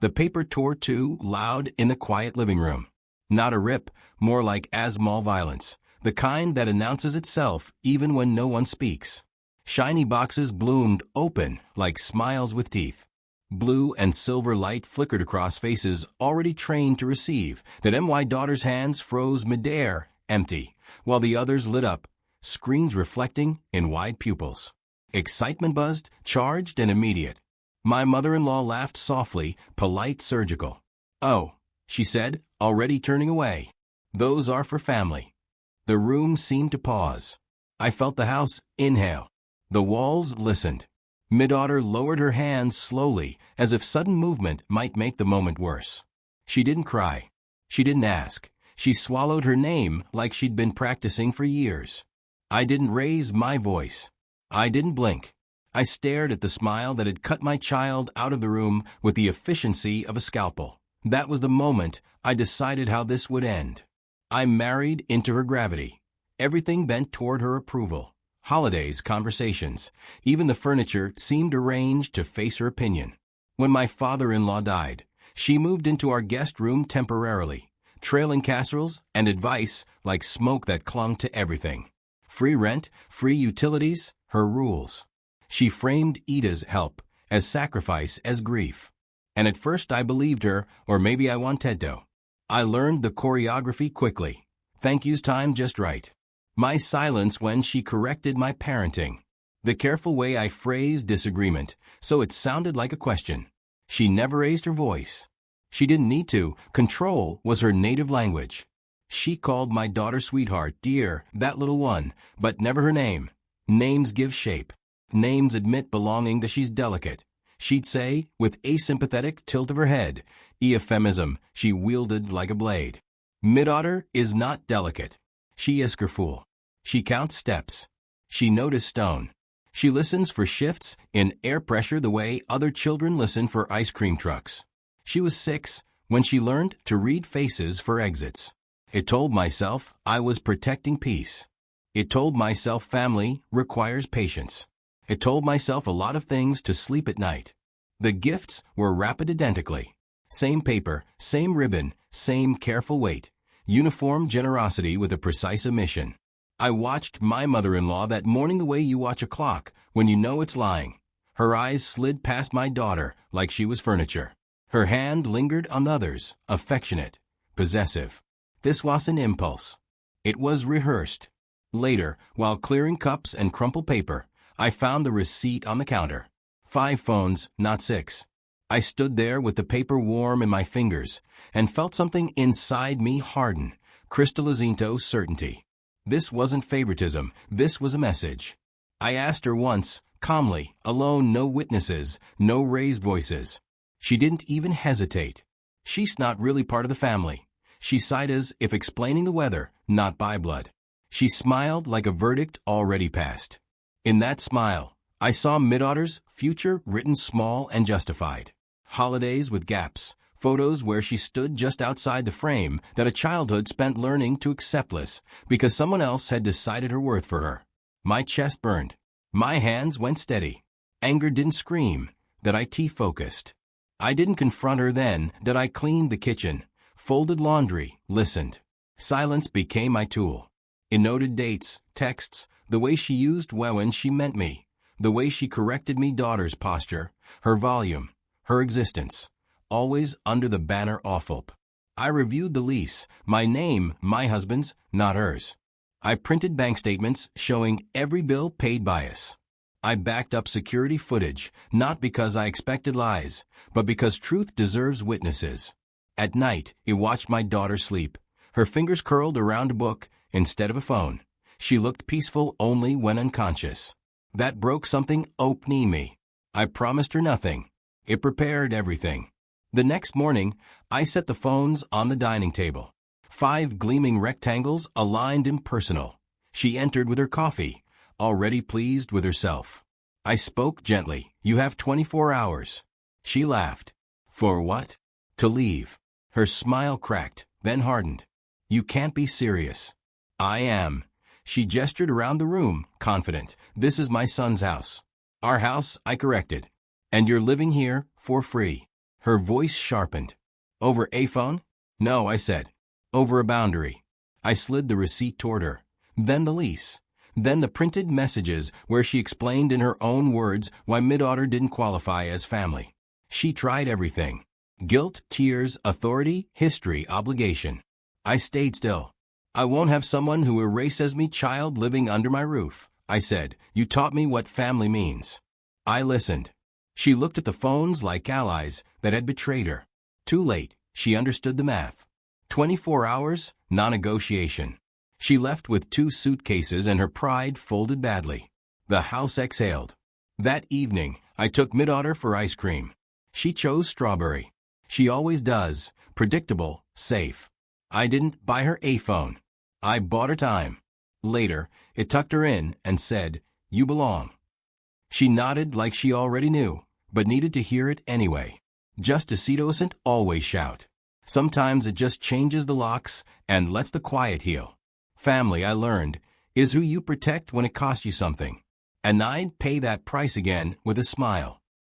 The paper tore too loud in the quiet living room. Not a rip, more like asthma violence, the kind that announces itself even when no one speaks. Shiny boxes bloomed open like smiles with teeth. Blue and silver light flickered across faces already trained to receive, that my daughter's hands froze midair, empty, while the others lit up, screens reflecting in wide pupils. Excitement buzzed, charged and immediate. My mother-in-law laughed softly, polite, surgical. "Oh," she said, already turning away. "Those are for family." The room seemed to pause. I felt the house inhale. The walls listened. Mid-daughter lowered her hands slowly, as if sudden movement might make the moment worse. She didn't cry. She didn't ask. She swallowed her name like she'd been practicing for years. I didn't raise my voice. I didn't blink. I stared at the smile that had cut my child out of the room with the efficiency of a scalpel. That was the moment I decided how this would end. I married into her gravity. Everything bent toward her approval. Holidays, conversations, even the furniture seemed arranged to face her opinion. When my father-in-law died, she moved into our guest room temporarily, trailing casseroles and advice like smoke that clung to everything. Free rent, free utilities, her rules. She framed Ida's help as sacrifice, as grief. And at first I believed her, or maybe I wanted to. I learned the choreography quickly. Thank yous timed just right. My silence when she corrected my parenting. The careful way I phrased disagreement, so it sounded like a question. She never raised her voice. She didn't need to. Control was her native language. She called my daughter sweetheart, dear, that little one, but never her name. Names give shape. Names admit belonging to she's delicate. She'd say, with asympathetic tilt of her head, euphemism she wielded like a blade. Mid-daughter is not delicate. She is careful. She counts steps. She noticed stone. She listens for shifts in air pressure the way other children listen for ice cream trucks. She was 6 when she learned to read faces for exits. It told myself I was protecting peace. It told myself family requires patience. It told myself a lot of things to sleep at night. The gifts were wrapped identically. Same paper, same ribbon, same careful weight. Uniform generosity with a precise omission. I watched my mother-in-law that morning the way you watch a clock when you know it's lying. Her eyes slid past my daughter like she was furniture. Her hand lingered on others, affectionate, possessive. This was an impulse. It was rehearsed. Later, while clearing cups and crumpled paper, I found the receipt on the counter. 5 phones, not 6. I stood there with the paper warm in my fingers and felt something inside me harden, crystallizento certainty. This wasn't favoritism, this was a message. I asked her once, calmly, alone, no witnesses, no raised voices. She didn't even hesitate. She's not really part of the family. She sighed as if explaining the weather, not by blood. She smiled like a verdict already passed. In that smile, I saw mid-daughter's future written small and justified. Holidays with gaps, photos where she stood just outside the frame that a childhood spent learning to accept less because someone else had decided her worth for her. My chest burned. My hands went steady. Anger didn't scream, that I T-focused. I didn't confront her then, that I cleaned the kitchen, folded laundry, listened. Silence became my tool. It noted dates, texts, the way she used when she meant me, the way she corrected me daughter's posture, her volume, her existence, always under the banner awful. I reviewed the lease, my name, my husband's, not hers. I printed bank statements showing every bill paid by us. I backed up security footage, not because I expected lies, but because truth deserves witnesses. At night, I watched my daughter sleep, her fingers curled around a book instead of a phone. She looked peaceful only when unconscious. That broke something opening me. I promised her nothing. It prepared everything. The next morning, I set the phones on the dining table. 5 gleaming rectangles aligned impersonal. She entered with her coffee, already pleased with herself. I spoke gently. You have 24 hours. She laughed. For what? To leave. Her smile cracked, then hardened. You can't be serious. I am. She gestured around the room, confident. This is my son's house. Our house, I corrected. And you're living here for free. Her voice sharpened. Over iPhone? No, I said. Over a boundary. I slid the receipt toward her. Then the lease. Then the printed messages where she explained in her own words why mid-daughter didn't qualify as family. She tried everything. Guilt, tears, authority, history, obligation. I stayed still. I won't have someone who erases me child living under my roof, I said. You taught me what family means. I listened. She looked at the phones like allies that had betrayed her. Too late, she understood the math. 24 hours, non-negotiation. She left with 2 suitcases and her pride folded badly. The house exhaled. That evening, I took mid-daughter for ice cream. She chose strawberry. She always does, predictable, safe. I didn't buy her iPhone. I bought her time. Later, it tucked her in and said, "You belong." She nodded like she already knew, but needed to hear it anyway. Justice doesn't always shout. Sometimes it just changes the locks and lets the quiet heal. Family, I learned, is who you protect when it costs you something. And I'd pay that price again with a smile.